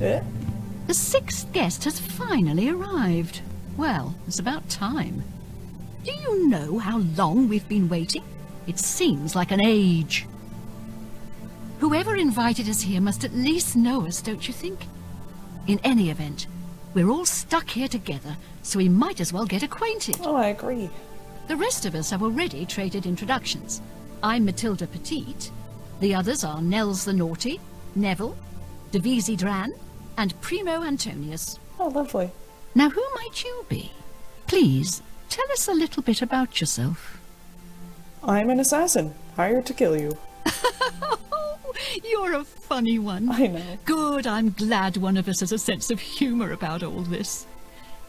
Eh? The sixth guest has finally arrived. Well, it's about time. Do you know how long we've been waiting? It seems like an age. Whoever invited us here must at least know us, don't you think? In any event, we're all stuck here together, so we might as well get acquainted. Oh, I agree. The rest of us have already traded introductions. I'm Matilda Petite. The others are Nels the Naughty, Neville, Devisi Dran, and Primo Antonius. Oh, lovely. Now, who might you be? Please, tell us a little bit about yourself. I'm an assassin, hired to kill you. You're a funny one. I know. Good, I'm glad one of us has a sense of humor about all this.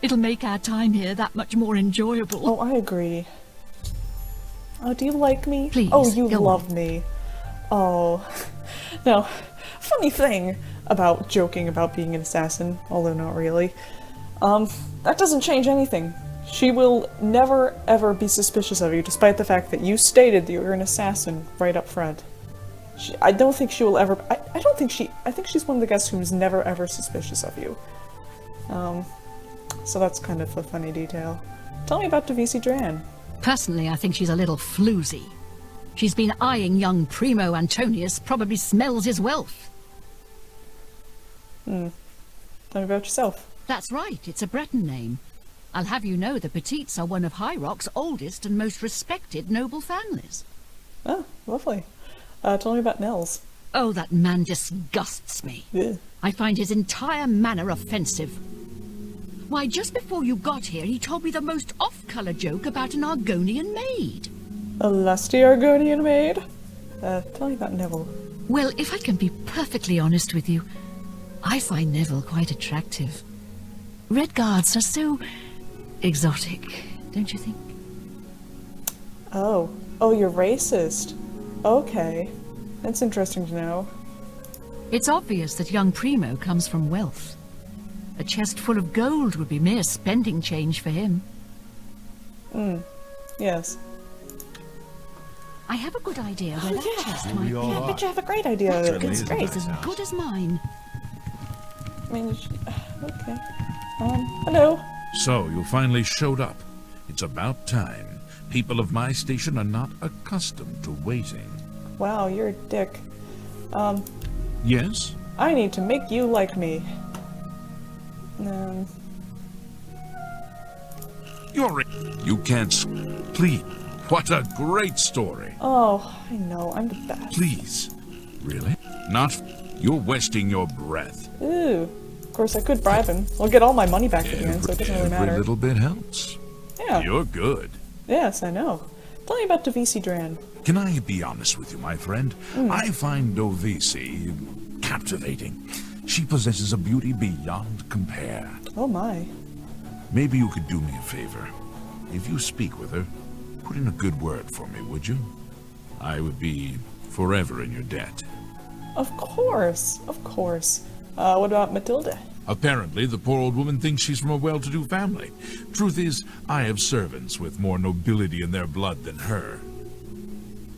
It'll make our time here that much more enjoyable. Oh, I agree. Oh, do you like me? Please, oh, you go love on. me. Oh. Now, funny thing about joking about being an assassin, although not really, that doesn't change anything. She will never, ever be suspicious of you, despite the fact that you stated that you were an assassin right up front. I don't think she will ever... I think she's one of the guests who's never, ever suspicious of you. So that's kind of a funny detail. Tell me about Devisi Dran. Personally, I think she's a little floozy. She's been eyeing young Primo Antonius, probably smells his wealth. Tell me about yourself. That's right, it's a Breton name. I'll have you know the Petites are one of High Rock's oldest and most respected noble families. Oh, lovely. Tell me about Nels. Oh, that man disgusts me. Ugh. I find his entire manner offensive. Why, just before you got here, he told me the most off-colour joke about an Argonian maid. A lusty Argonian maid? Tell me about Neville. Well, if I can be perfectly honest with you, I find Neville quite attractive. Red Guards are so exotic, don't you think? Oh, you're racist. Okay. That's interesting to know. It's obvious that young Primo comes from wealth. A chest full of gold would be mere spending change for him. Yes. I have a good idea where that chest might be. Yeah, I bet you have a great idea. It's great, as good as mine. I mean, okay. Hello. So, you finally showed up. It's about time. People of my station are not accustomed to waiting. Wow, you're a dick. Yes? I need to make you like me. You can't please. What a great story. Oh, I know, I'm the best. Please. Really? Not. You're wasting your breath. Ooh. Of course, I could bribe him. I'll get all my money back again, so it doesn't really matter. Every little bit helps. Yeah. You're good. Yes, I know. Tell me about Devisi Dran. Can I be honest with you, my friend? I find Devisi captivating. She possesses a beauty beyond compare. Oh my. Maybe you could do me a favor. If you speak with her, put in a good word for me, would you? I would be forever in your debt. Of course, of course. What about Matilda? Apparently, the poor old woman thinks she's from a well-to-do family. Truth is, I have servants with more nobility in their blood than her.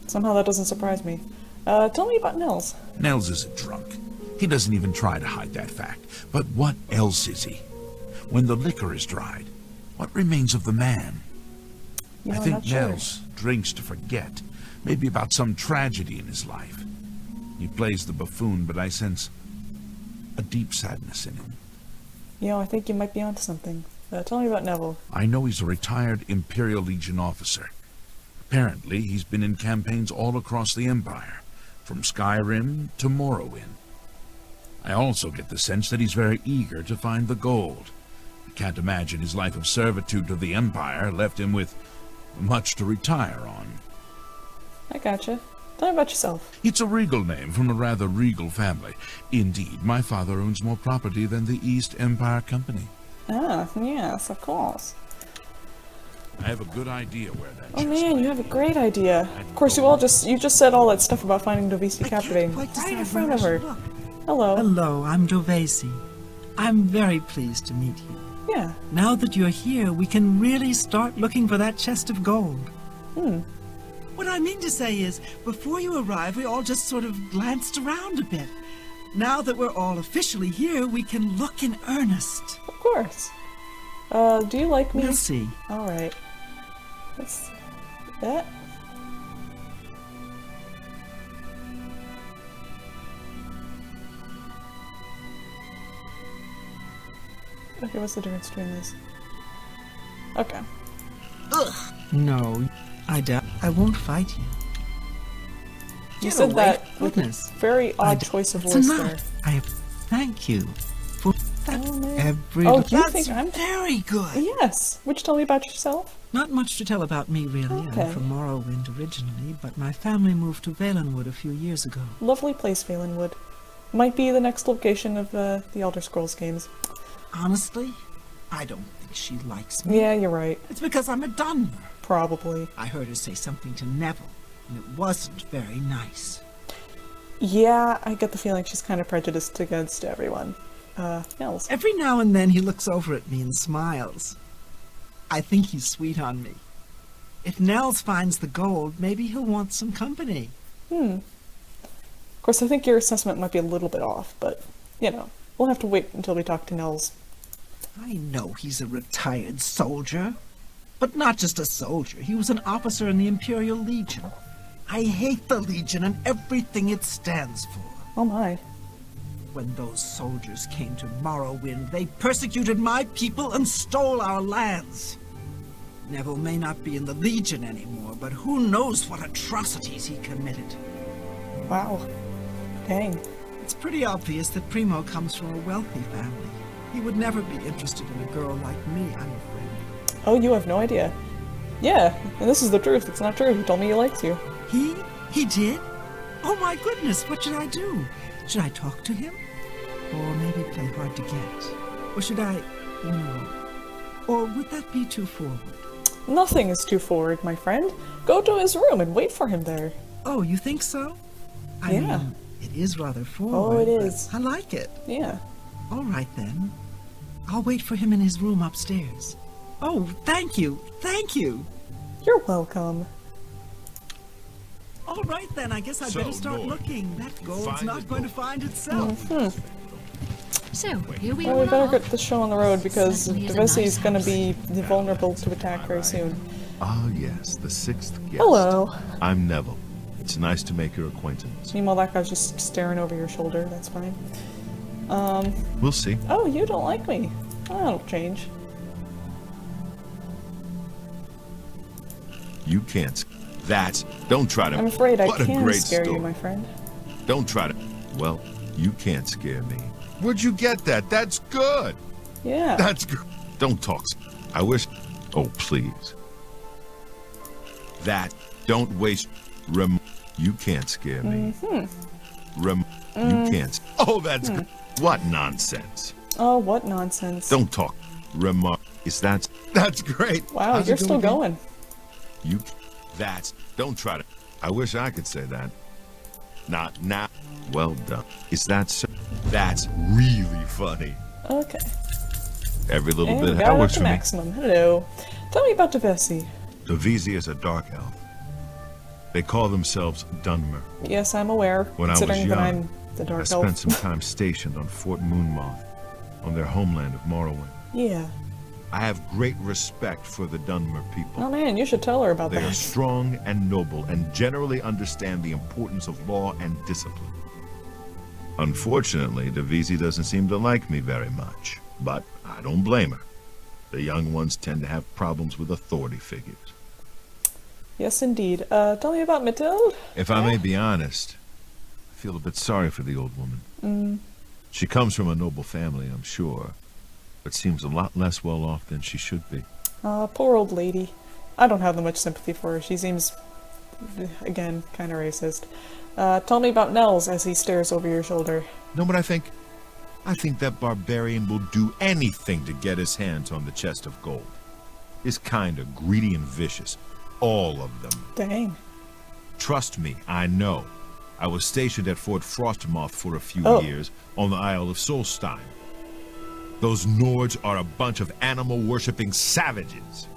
Somehow that doesn't surprise me. Tell me about Nels. Nels is a drunk. He doesn't even try to hide that fact. But what else is he? When the liquor is dried, what remains of the man? You know, I I'm think not sure. Nels drinks to forget. Maybe about some tragedy in his life. He plays the buffoon, but I sense a deep sadness in him. You know, I think you might be onto something. Tell me about Neville. I know he's a retired Imperial Legion officer. Apparently, he's been in campaigns all across the Empire, from Skyrim to Morrowind. I also get the sense that he's very eager to find the gold. I can't imagine his life of servitude to the Empire left him with much to retire on. I gotcha. Tell me about yourself. It's a regal name from a rather regal family. Indeed, my father owns more property than the East Empire Company. Ah, yes, of course. I have a good idea where that Oh chest man, might you have a be. great idea. Of course, you just said all that stuff about finding Devisi captivating right in front of her. Hello. Hello, I'm Devisi. I'm very pleased to meet you. Yeah. Now that you're here, we can really start looking for that chest of gold. What I mean to say is, before you arrived, we all just sort of glanced around a bit. Now that we're all officially here, we can look in earnest. Of course. Do you like me? We'll see. Alright. Let's... that? Okay, what's the difference between this? Okay. Ugh. No, I doubt. I won't fight you. You Get said away, that with a goodness. very odd choice of That's voice enough. there. Thank you for that. Oh, man. Every. Oh, you That's think I'm... very good. Yes! Would you tell me about yourself? Not much to tell about me, really. Okay. I'm from Morrowind originally, but my family moved to Valenwood a few years ago. Lovely place, Valenwood. Might be the next location of the Elder Scrolls games. Honestly, I don't think she likes me. Yeah, you're right. It's because I'm a Dunmer. Probably. I heard her say something to Neville, and it wasn't very nice. Yeah, I get the feeling she's kind of prejudiced against everyone. Nels. Every now and then he looks over at me and smiles. I think he's sweet on me. If Nels finds the gold, maybe he'll want some company. Of course, I think your assessment might be a little bit off, but, you know, we'll have to wait until we talk to Nels. I know he's a retired soldier, but not just a soldier. He was an officer in the Imperial Legion. I hate the Legion and everything it stands for. Oh my. When those soldiers came to Morrowind, they persecuted my people and stole our lands. Neville may not be in the Legion anymore, but who knows what atrocities he committed. Wow. Dang. It's pretty obvious that Primo comes from a wealthy family. He would never be interested in a girl like me, I'm afraid. Oh, you have no idea. Yeah, and this is the truth. It's not true. He told me he likes you. He did? Oh my goodness, what should I do? Should I talk to him? Or maybe play hard to get? Or should I, or would that be too forward? Nothing is too forward, my friend. Go to his room and wait for him there. Oh, you think so? I Yeah. mean, it is rather forward. Oh, it but is. I like it. Yeah. All right, then. I'll wait for him in his room upstairs. Oh, thank you. Thank you. You're welcome. All right, then. I guess I'd So, better start Lord, looking. That gold's find not the going to gold. find itself. So, here we Well, we all better are. get this show on the road because Certainly is a Devesi nice is going to house. be vulnerable to attack very soon. Ah, yes, the sixth guest. Hello. I'm Neville. It's nice to make your acquaintance. Meanwhile, that guy's just staring over your shoulder. That's fine. We'll see. Oh, you don't like me. That'll change. You can't. Don't try to. I'm afraid I What a can great scare story. you, my friend. Don't try to. Well, you can't scare me. Where'd you get that? That's good. Yeah. That's good. Don't talk. I wish. Oh, please. Don't waste. You can't scare me. You can't. Oh, that's good. What nonsense. Oh, what nonsense. Don't talk. That's great. Wow, How's it you're go still again? going. Don't try to. I wish I could say that. Not now. Well done. Is that so? That's really funny. Okay. Every little And bit. we That got it up works to for me. maximum. Hello. Tell me about Devesi. Devesi is a dark elf. They call themselves Dunmer. Yes, I'm aware, When I was considering that young, I'm the I Dark spent Elf. some time stationed on Fort Moonmoth, on their homeland of Morrowind. Yeah. I have great respect for the Dunmer people. Oh man, you should tell her about They are that. strong and noble and generally understand the importance of law and discipline. Unfortunately, Devesi doesn't seem to like me very much, but I don't blame her. The young ones tend to have problems with authority figures. Yes, indeed. Tell me about Mathilde. If I may be honest, I feel a bit sorry for the old woman. She comes from a noble family, I'm sure, but seems a lot less well off than she should be. Poor old lady. I don't have that much sympathy for her. She seems, again, kind of racist. Tell me about Nels as he stares over your shoulder. Know what I think? I think that barbarian will do anything to get his hands on the chest of gold. His kind are greedy and vicious. All of them. Dang. Trust me, I know. I was stationed at Fort Frostmoth for a few Oh. years on the Isle of Solstein. Those Nords are a bunch of animal-worshipping savages.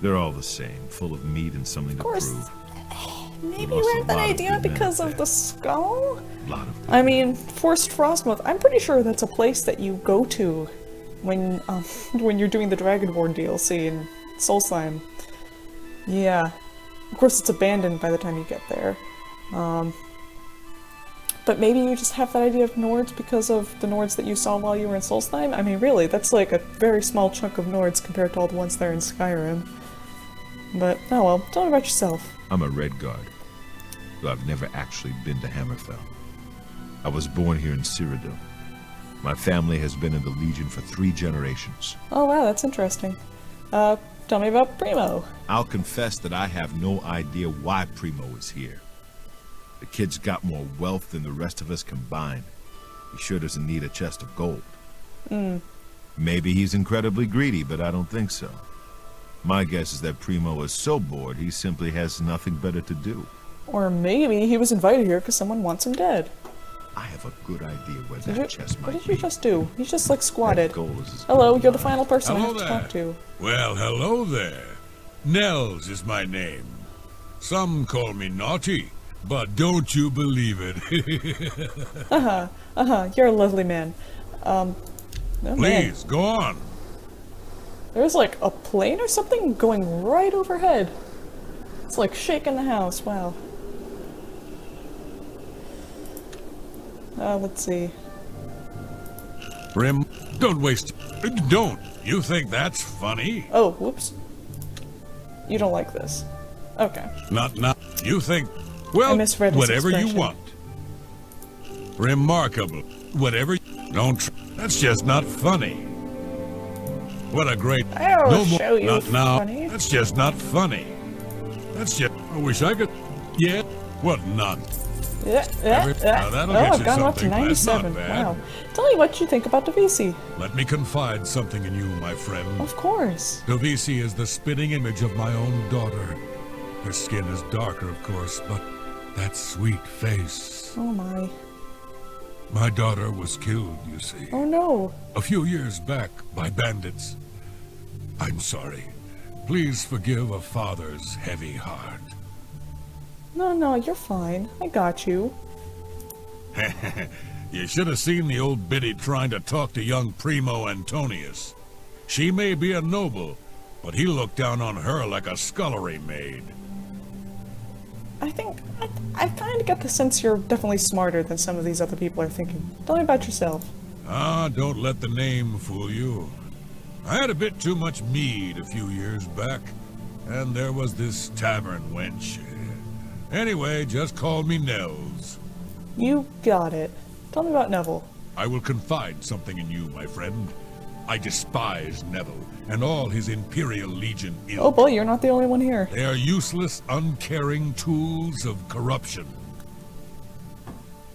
They're all the same, full of meat and something to course. prove. Maybe lost you a have that lot of idea good men because up of there. the skull? A lot of good I mean, Forced Frostmoth, I'm pretty sure that's a place that you go to when when you're doing the Dragonborn DLC in Soul Slime. Yeah. Of course it's abandoned by the time you get there. But maybe you just have that idea of Nords because of the Nords that you saw while you were in Soul Slime? I mean, really, that's like a very small chunk of Nords compared to all the ones there in Skyrim. But, oh well, tell me about yourself. I'm a Red Guard, though I've never actually been to Hammerfell. I was born here in Cyrodiil. My family has been in the Legion for 3 generations. Oh wow, that's interesting. Tell me about Primo. I'll confess that I have no idea why Primo is here. The kid's got more wealth than the rest of us combined. He sure doesn't need a chest of gold. Maybe he's incredibly greedy, but I don't think so. My guess is that Primo is so bored he simply has nothing better to do. Or maybe he was invited here because someone wants him dead. I have a good idea where that chest What might did you be. just do? You just like squatted. That goal is as Hello, good you're the as final person I Hello have to there. talk to. Well, hello there. Nels is my name. Some call me naughty, but don't you believe it. You're a lovely man. Oh man. Please, go on. There's like a plane or something going right overhead. It's like shaking the house, wow. Let's see. Rim, don't waste. Don't. You think that's funny? Oh, whoops. You don't like this. Okay. Not. You think. I Well, misread his whatever you expression. want. Remarkable. Whatever. Don't. That's just not funny. What a great. I'll show you Not now. funny. That's just not funny. That's just. I wish I could. Yeah. What not? Yeah, Now that'll oh, get I've you gone up to something. That's not 97. bad. Wow. Tell me what you think about Davisi. Let me confide something in you, my friend. Of course. Dovisi is the spitting image of my own daughter. Her skin is darker, of course, but that sweet face. Oh my. My daughter was killed, you see, Oh no. a few years back by bandits. I'm sorry. Please forgive a father's heavy heart. No, you're fine. I got you. You should have seen the old biddy trying to talk to young Primo Antonius. She may be a noble, but he looked down on her like a scullery maid. I think I kind of get the sense you're definitely smarter than some of these other people are thinking. Tell me about yourself. Ah, don't let the name fool you. I had a bit too much mead a few years back, and there was this tavern wench. Anyway, just call me Nels. You got it. Tell me about Neville. I will confide something in you, my friend. I despise Neville and all his Imperial Legion ilk. Oh boy, you're not the only one here. They are useless, uncaring tools of corruption.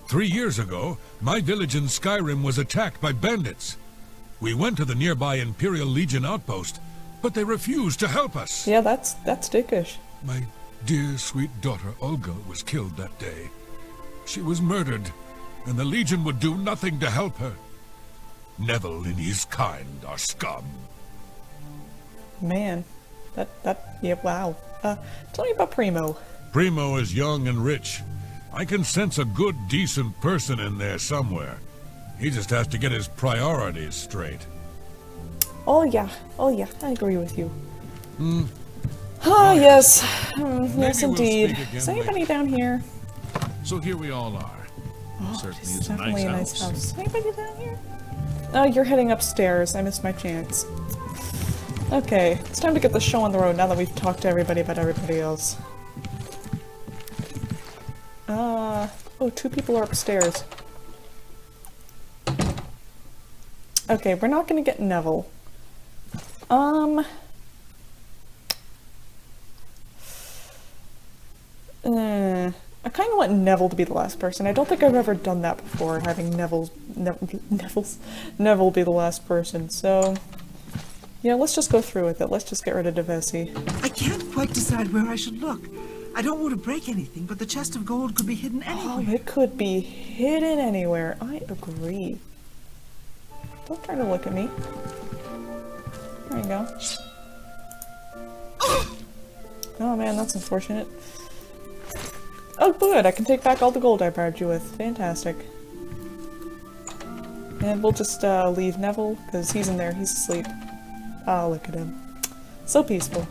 3 years ago, my village in Skyrim was attacked by bandits. We went to the nearby Imperial Legion outpost, but they refused to help us. Yeah, that's dickish. My dear, sweet daughter Olga was killed that day. She was murdered, and the Legion would do nothing to help her. Neville and his kind are scum. Man. Yeah, wow. Tell me about Primo. Primo is young and rich. I can sense a good, decent person in there somewhere. He just has to get his priorities straight. Oh yeah, I agree with you. Ah, yes. Yes, we'll indeed. speak again Is anybody down here? So here we all are. Oh, Certainly this is is a definitely nice a nice house. house. Anybody down here? Oh, you're heading upstairs. I missed my chance. Okay, it's time to get the show on the road now that we've talked to everybody about everybody else. Oh, 2 people are upstairs. Okay, we're not gonna get Neville. I kind of want Neville to be the last person. I don't think I've ever done that before, having Neville be the last person. So, yeah, let's just go through with it. Let's just get rid of Davesi. I can't quite decide where I should look. I don't want to break anything, but the chest of gold could be hidden Oh, anywhere. it could be hidden anywhere. I agree. Don't try to look at me. There you go. Oh man, that's unfortunate. Oh good, I can take back all the gold I barred you with. Fantastic. And we'll just leave Neville, because he's in there, he's asleep. Oh, look at him. So peaceful.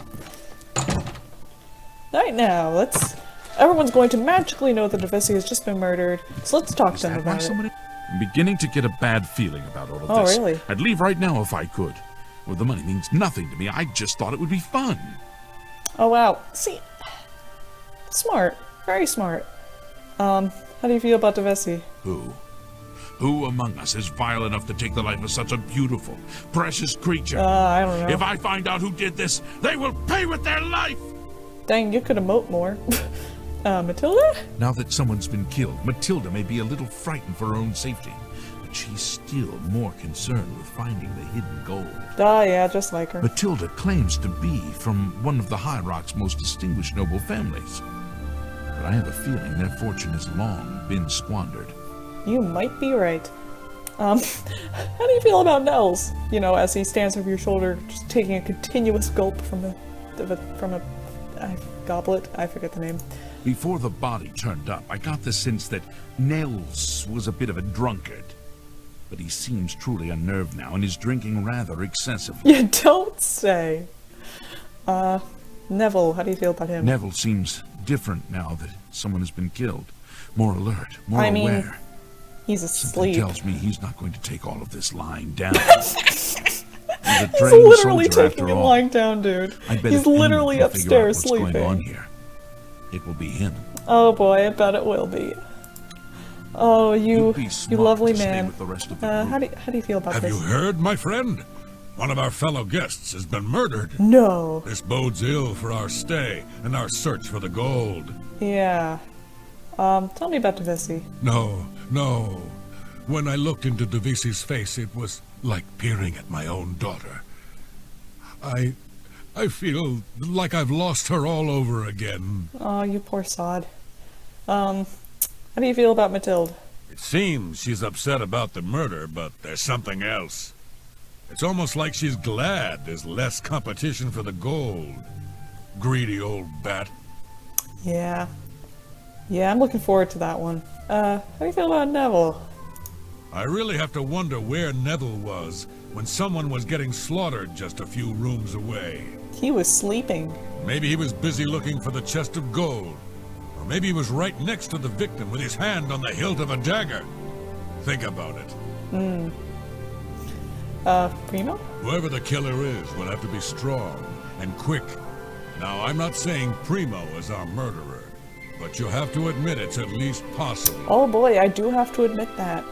Alright now, let's... Everyone's going to magically know that Davisi has just been murdered, so let's talk to them about it. I'm beginning to get a bad feeling about all of Oh, this. really? I'd leave right now if I could. Well, the money means nothing to me. I just thought it would be fun. Oh wow. See, smart. Very smart. How do you feel about Davisi? Who? Who among us is vile enough to take the life of such a beautiful, precious creature? I don't know. If I find out who did this, they will pay with their life! Dang, you could emote more. Matilda? Now that someone's been killed, Matilda may be a little frightened for her own safety, but she's still more concerned with finding the hidden gold. Ah, yeah, just like her. Matilda claims to be from one of the High Rock's most distinguished noble families, but I have a feeling their fortune has long been squandered. You might be right. How do you feel about Nels? You know, as he stands over your shoulder, just taking a continuous gulp from a goblet. I forget the name. Before the body turned up, I got the sense that Nels was a bit of a drunkard. But he seems truly unnerved now and is drinking rather excessively. You don't say. Neville, how do you feel about him? Neville seems different now that someone has been killed. More alert, more I mean, aware. he's Something asleep. tells me he's not going to take all of this lying down. He's a He's trained literally soldier taking after it all. lying down, dude. I bet He's if anyone literally can figure out upstairs what's sleeping. going on here, it will be him. Oh boy, I bet it will be. Oh, you You'd be smart lovely to stay man. with the rest of the group. How do you feel about Have this? you heard, my friend? One of our fellow guests has been murdered. No. This bodes ill for our stay and our search for the gold. Yeah. Tell me about Davisi. No. When I looked into Davisi's face, it was like peering at my own daughter. I feel like I've lost her all over again. Oh, you poor sod. How do you feel about Matilda? It seems she's upset about the murder, but there's something else. It's almost like she's glad there's less competition for the gold. Greedy old bat. Yeah. Yeah, I'm looking forward to that one. How do you feel about Neville? I really have to wonder where Neville was when someone was getting slaughtered just a few rooms away. He was sleeping. Maybe he was busy looking for the chest of gold. Or maybe he was right next to the victim with his hand on the hilt of a dagger. Think about it. Primo? Whoever the killer is will have to be strong and quick. Now, I'm not saying Primo is our murderer, but you have to admit it's at least possible. Oh boy, I do have to admit that.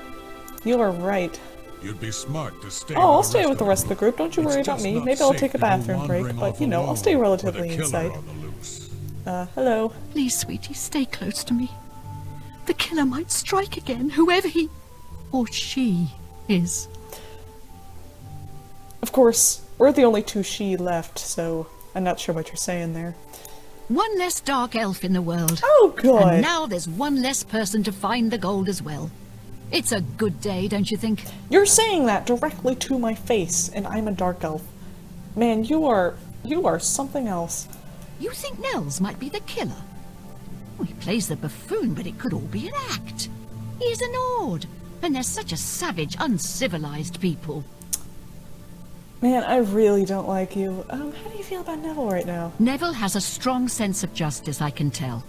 You are right. You'd be smart to stay. Oh, I'll stay with the rest of the group. Don't you It's worry about just me. not Maybe I'll safe take a to go bathroom break, wandering but off you know, I'll alone stay with a relatively killer inside. on the loose. Hello. Please, sweetie, stay close to me. The killer might strike again, whoever he or she is. Of course, we're the only two she left, so I'm not sure what you're saying there. One less dark elf in the world. Oh, good. And now there's one less person to find the gold as well. It's a good day, don't you think? You're saying that directly to my face, and I'm a dark elf. Man, you are something else. You think Nels might be the killer? Oh, he plays the buffoon, but it could all be an act. He's an Ord, and they're such a savage, uncivilized people. Man, I really don't like you. How do you feel about Neville right now? Neville has a strong sense of justice, I can tell.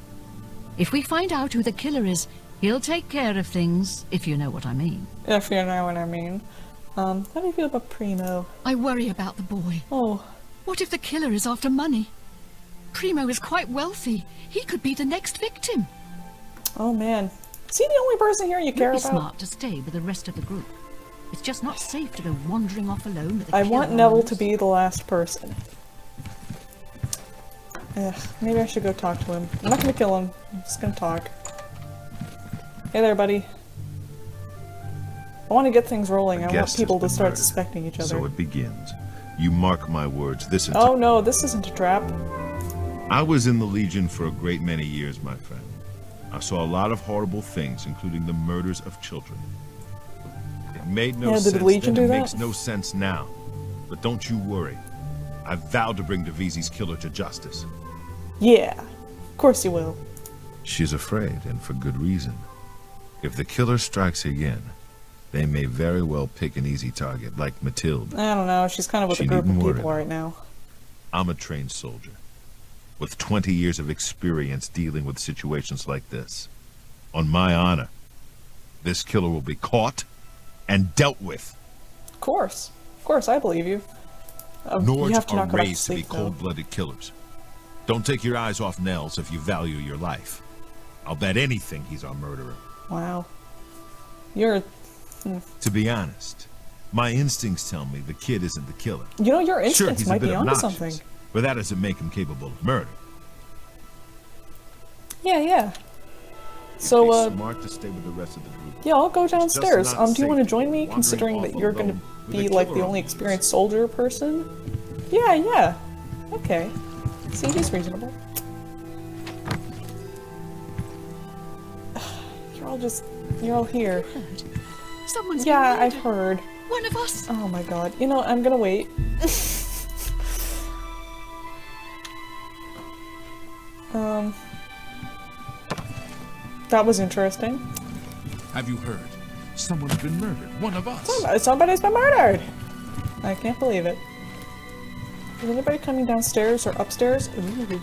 If we find out who the killer is, he'll take care of things, if you know what I mean. If you know what I mean. How do you feel about Primo? I worry about the boy. Oh, What if the killer is after money? Primo is quite wealthy. He could be the next victim. oh man. Is he the only person here you care You'd be about? smart to stay with the rest of the group. It's just not safe to go wandering off alone with a I killer want on Neville loose. to be the last person. Ugh, maybe I should go talk to him. I'm not gonna kill him. I'm just gonna talk. Hey there, buddy. I want to get things rolling. I want Guest has people to been start murdered. suspecting each other. So it begins. You mark my words, this is... Oh no, this isn't a trap. I was in the Legion for a great many years, my friend. I saw a lot of horrible things, including the murders of children. It made no Yeah, did the sense Legion then, do it that? makes no sense now. But don't you worry. I vowed to bring Davisi's killer to justice. Yeah, of course you will. She's afraid, and for good reason. If the killer strikes again, they may very well pick an easy target, like Mathilde. I don't know, she's kind of with a She group of needn't worry people about right now. I'm a trained soldier, with 20 years of experience dealing with situations like this. On my honor, this killer will be caught and dealt with. Of course, I believe you. You Nords have to are knock her back to raised to be sleep, though. cold-blooded killers. Don't take your eyes off Nels if you value your life. I'll bet anything he's our murderer. Wow. You're... To be honest, my instincts tell me the kid isn't the killer. You know, your Sure, instincts he's a might bit be onto obnoxious, something. but that doesn't make him capable of murder. Yeah. It'd So, be smart to stay with the rest of the group. yeah, I'll go It's just downstairs. not Do you want to safe join to me, go considering wandering that you're off going to alone with be, a like, killer the on only the loose. experienced soldier person? Yeah. Okay. See, he's reasonable. You're all here. Heard? Someone's Yeah, been I've murdered. heard. One of us. Oh my god. You know, I'm gonna wait. That was interesting. Have you heard? Someone's been murdered. One of us. Somebody's been murdered! I can't believe it. Is anybody coming downstairs or upstairs? Ooh.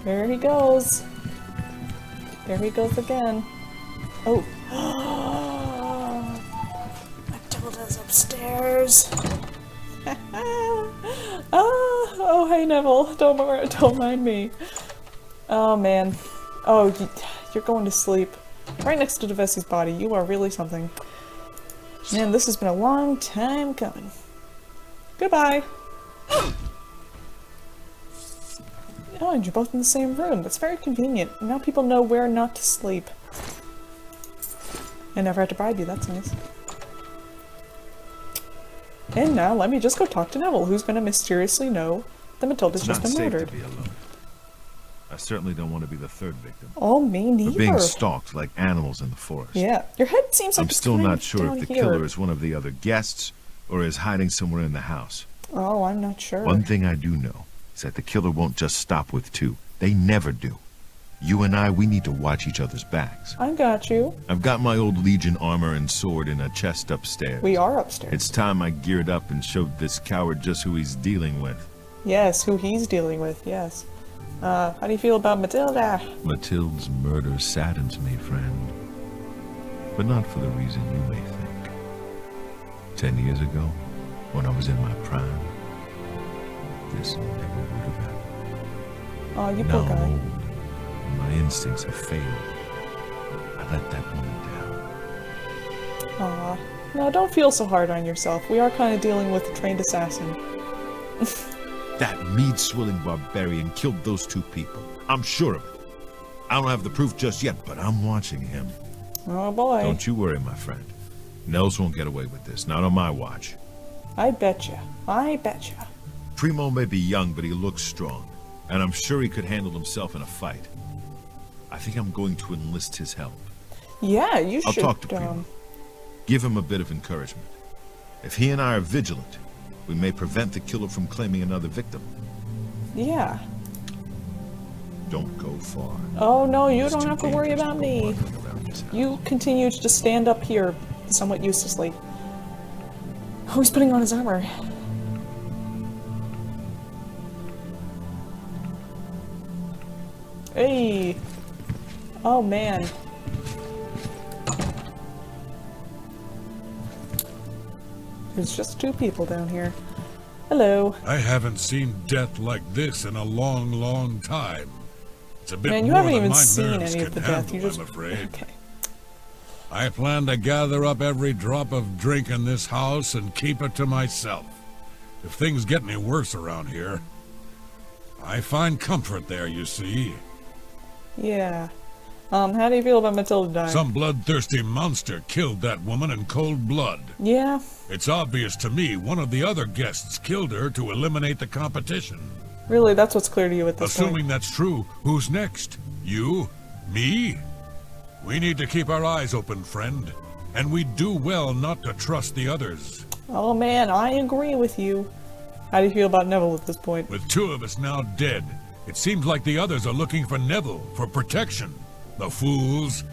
There he goes. There he goes again. Oh. Matilda's upstairs. Oh, hey Neville. Don't mind me. Oh man. Oh, you're going to sleep. Right next to Devessi's body. You are really something. Man, this has been a long time coming. Goodbye. Oh, and you're both in the same room. That's very convenient. Now people know where not to sleep. I never had to bribe you. That's nice. And now let me just go talk to Neville, who's going to mysteriously know that Matilda's It's just not been safe murdered. to be alone. I certainly don't want to be the third victim. Oh, me neither. We're being stalked like animals in the forest. Yeah, your head seems like I'm it's still kind not of sure down if the here. killer is one of the other guests or is hiding somewhere in the house. Oh, I'm not sure. One thing I do know is that the killer won't just stop with two. They never do. You and I, we need to watch each other's backs. I got you. I've got my old Legion armor and sword in a chest upstairs. We are upstairs. It's time I geared up and showed this coward just who he's dealing with. Yes, who he's dealing with, yes. How do you feel about Matilda? Mathilde's murder saddens me, friend. But not for the reason you may think. 10 years ago, when I was in my prime, this never would have happened. Oh, you Now poor I'm guy. old, and my instincts have failed. I let that woman down. Aw. No, don't feel so hard on yourself. We are kind of dealing with a trained assassin. That mead-swilling barbarian killed those two people. I'm sure of it. I don't have the proof just yet, but I'm watching him. Oh boy. Don't you worry, my friend. Nels won't get away with this, not on my watch. I betcha. I betcha. Primo may be young, but he looks strong, and I'm sure he could handle himself in a fight. I think I'm going to enlist his help. Yeah, you I'll should. talk to Primo. Give him a bit of encouragement. If he and I are vigilant, we may prevent the killer from claiming another victim. Yeah. Don't go far. Oh no, you It's don't too have to worry dangerous about go me. wandering around his house. You continue to just stand up here somewhat uselessly. Oh, he's putting on his armor. Hey! Oh man. There's just two people down here. Hello. I haven't seen death like this in a long, long time. It's a bit Man, you more haven't than even my seen nerves any of can the death. You handle, just. I'm afraid. Okay. I plan to gather up every drop of drink in this house and keep it to myself. If things get any worse around here, I find comfort there, you see. Yeah. How do you feel about Matilda dying? Some bloodthirsty monster killed that woman in cold blood. Yeah. It's obvious to me one of the other guests killed her to eliminate the competition. Really, that's what's clear to you at this Assuming point. that's true, who's next? You? Me? We need to keep our eyes open, friend. And we do well not to trust the others. Oh man, I agree with you. How do you feel about Neville at this point? With two of us now dead, It seems like the others are looking for Neville for protection. The fools.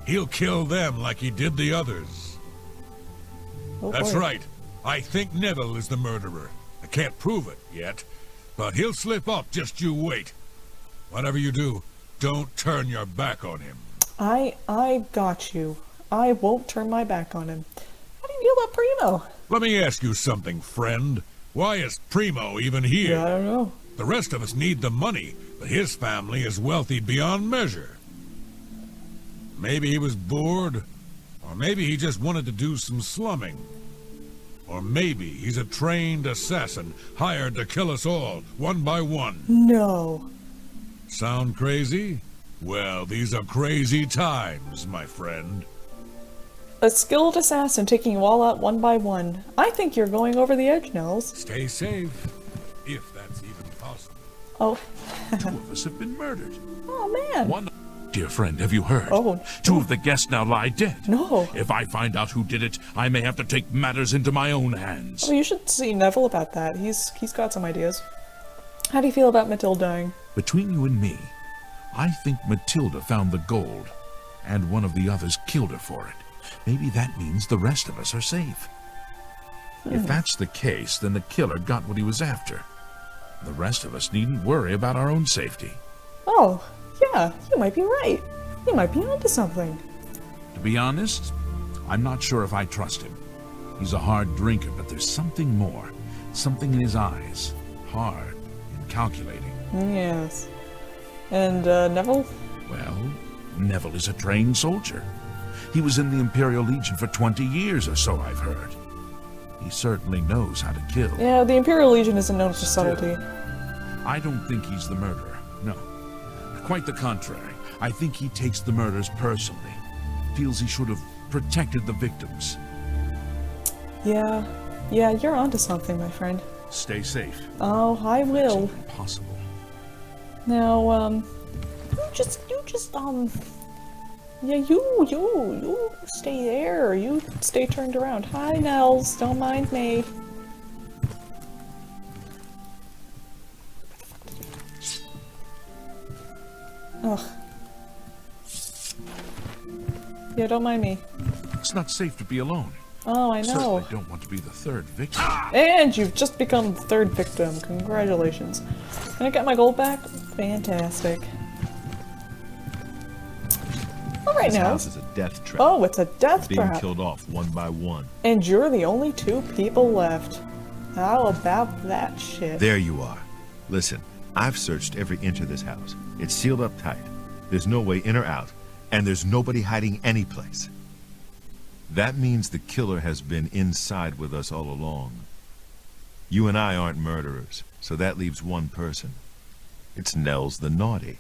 He'll kill them like he did the others. Oh, That's boy. right. I think Neville is the murderer. I can't prove it yet, but he'll slip up, just you wait. Whatever you do, don't turn your back on him. I got you. I won't turn my back on him. How do you feel about Primo? Let me ask you something, friend. Why is Primo even here? Yeah, I don't know. The rest of us need the money, but his family is wealthy beyond measure. Maybe he was bored, or maybe he just wanted to do some slumming. Or maybe he's a trained assassin hired to kill us all, one by one. No. Sound crazy? Well, these are crazy times, my friend. A skilled assassin taking you all out one by one. I think you're going over the edge, Nels. Stay safe, if that's even possible. Oh. 2 of us have been murdered. Oh, man. One, dear friend, have you heard? Oh. 2 of the guests now lie dead. No. If I find out who did it, I may have to take matters into my own hands. Oh, you should see Neville about that. He's got some ideas. How do you feel about Matilda dying? Between you and me, I think Matilda found the gold, and one of the others killed her for it. Maybe that means the rest of us are safe. If that's the case, then the killer got what he was after. The rest of us needn't worry about our own safety. Oh, yeah, you might be right. You might be onto something. To be honest, I'm not sure if I trust him. He's a hard drinker, but there's something more. Something in his eyes. Hard and calculating. Yes. And, Neville? Well, Neville is a trained soldier. He was in the Imperial Legion for 20 years or so, I've heard. He certainly knows how to kill. Yeah, the Imperial Legion isn't known for subtlety. I don't think he's the murderer, no. Quite the contrary. I think he takes the murders personally. Feels he should have protected the victims. Yeah, you're onto something, my friend. Stay safe. Oh, I will. It's impossible. Now, you stay there. You stay turned around. Hi, Nels. Don't mind me. Ugh. Yeah, don't mind me. It's not safe to be alone. Oh, I know. Certainly don't want to be the 3rd victim. And you've just become the 3rd victim. Congratulations. Can I get my gold back? Fantastic. Alright, This now. house is a death trap. Oh, it's a death Being trap. killed off one by one. And you're the only 2 people left. How about that shit? There you are. Listen, I've searched every inch of this house. It's sealed up tight. There's no way in or out, and there's nobody hiding any place. That means the killer has been inside with us all along. You and I aren't murderers, so that leaves one person. It's Nels the Naughty.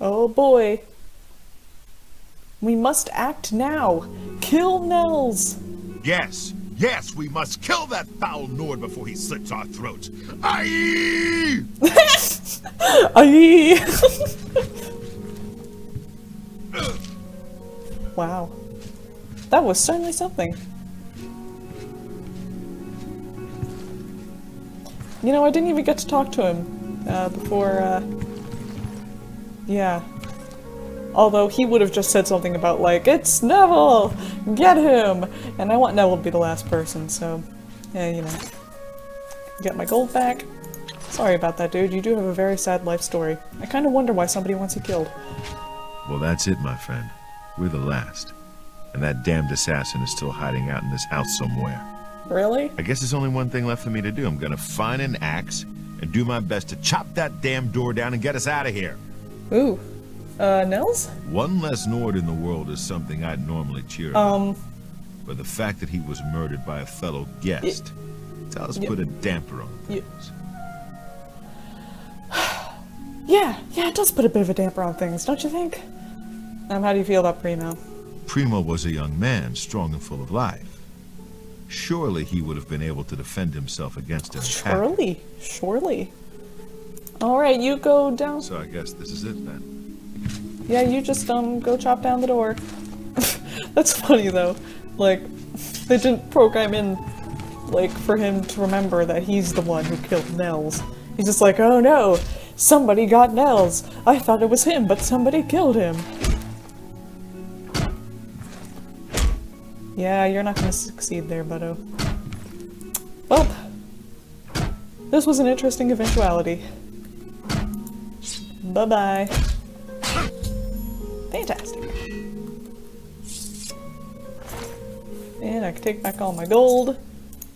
Oh boy. We must act now. Kill Nels. Yes, we must kill that foul Nord before he slits our throats. Aye! Aye. Wow. That was certainly something. You know, I didn't even get to talk to him before, yeah. Although he would have just said something about, like, it's Neville! Get him! And I want Neville to be the last person, so, yeah, you know. Get my gold back. Sorry about that, dude. You do have a very sad life story. I kind of wonder why somebody wants you killed. Well, that's it, my friend. We're the last. And that damned assassin is still hiding out in this house somewhere. Really? I guess there's only one thing left for me to do. I'm gonna find an axe and do my best to chop that damn door down and get us out of here. Ooh. Nels? One less Nord in the world is something I'd normally cheer about. But the fact that he was murdered by a fellow guest does put a damper on things. Yeah, it does put a bit of a damper on things, don't you think? How do you feel about Primo? Primo was a young man, strong and full of life. Surely he would have been able to defend himself against an attacker. Surely. Alright, you go down. So I guess this is it then. Yeah, you just, go chop down the door. That's funny, though. Like, they didn't program in, like, for him to remember that he's the one who killed Nels. He's just like, oh no, somebody got Nels. I thought it was him, but somebody killed him. Yeah, you're not gonna succeed there, buddo. Well, this was an interesting eventuality. Bye-bye. Fantastic. And I can take back all my gold.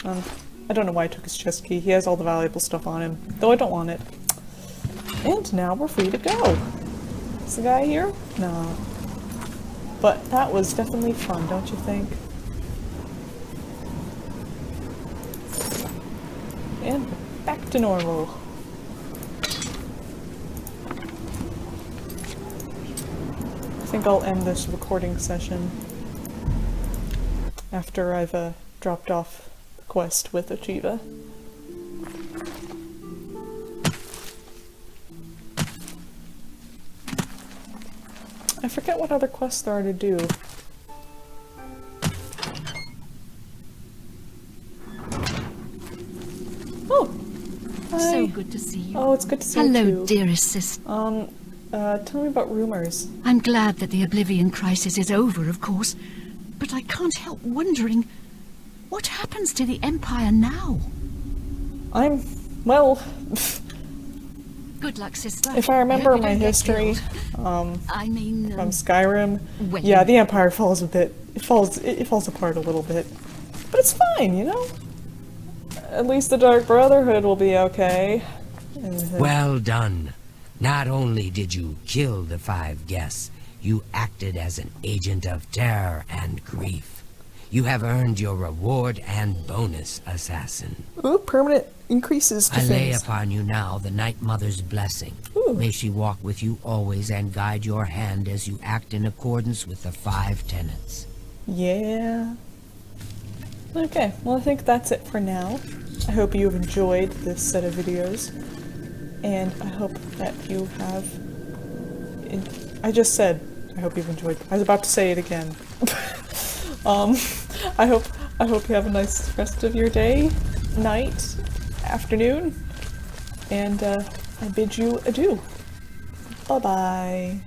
I don't know why I took his chest key. He has all the valuable stuff on him, though I don't want it. And now we're free to go. Is the guy here? No. But that was definitely fun, don't you think? And back to normal. I think I'll end this recording session after I've dropped off the quest with Achieva. I forget what other quests there are to do. Oh! Hi. So good to see you. Oh, it's good to see you Hello, too. dearest sister. Tell me about rumors. I'm glad that the Oblivion crisis is over, of course, but I can't help wondering, what happens to the Empire now? Well, Good luck, sister. if I remember hope you my don't get history, killed. I mean, from Skyrim, when- yeah, the Empire falls a bit, it falls apart a little bit. But it's fine, you know? At least the Dark Brotherhood will be okay. And, Well done. Not only did you kill the 5 guests, you acted as an agent of terror and grief. You have earned your reward and bonus, assassin. ooh, permanent increases to I lay things. upon you now the Night Mother's blessing. Ooh. May she walk with you always and guide your hand as you act in accordance with the 5 tenets. Yeah. Okay, well I think that's it for now. I hope you've enjoyed this set of videos. And I hope that you have... I just said, I hope you've enjoyed... I was about to say it again. I hope you have a nice rest of your day, night, afternoon. And I bid you adieu. Bye-bye.